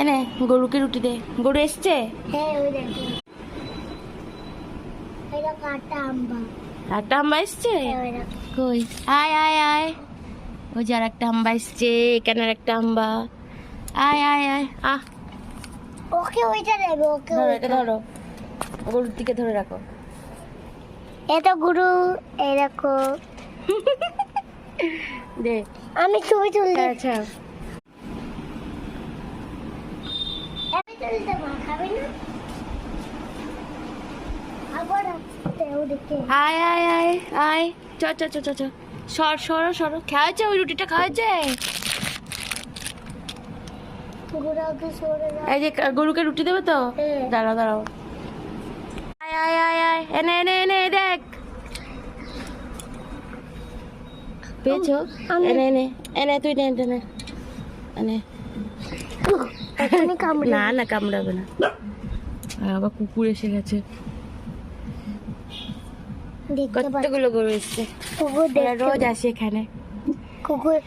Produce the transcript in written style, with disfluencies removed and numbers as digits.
এনে গরুকে রুটি দে। গরু এসছে? হ্যাঁ ওই দেখো এটা কাটা আম্বা একটা আম্বা এসছে? ওই দেখো কই? আয় আয় আয়, ওই যে আর একটা আম্বা এসছে, এখানে আর একটা আম্বা। আয় আয় আয়, আহ ওকে ওইটা দেবে ওকে ধরো, এটা ধরো, গরুর দিকে ধরে রাখো। এটা গুরু এই দেখো দে। আমি ছবি তুলতে আচ্ছা আমি তুলতে মা খাবে না আবার ওদিকে আয় আয় আয় আয়, চ চ চ চ চ, সর সরো সরো, খাওয়াচ্ছে ওই রুটিটা খাওয়াচ্ছে। গুড়াকে সরে দাও এই যে গরুকে রুটি দেবে তো? হ্যাঁ। দাঁড়াও দাঁড়াও, আয় আয় আয় আয়, এনে এনে এনে দেখ, পেয়েছো? এনে এনে এনে, তুই নে এনে এনে। এখনই কামড়ে না না, কামড়াবে না। আর আবার কুকুর এসে গেছে, দেখতে পাচ্ছি কতগুলো গরু এসছে। কুকুর ওরা রোজ আসে এখানে। কুকুর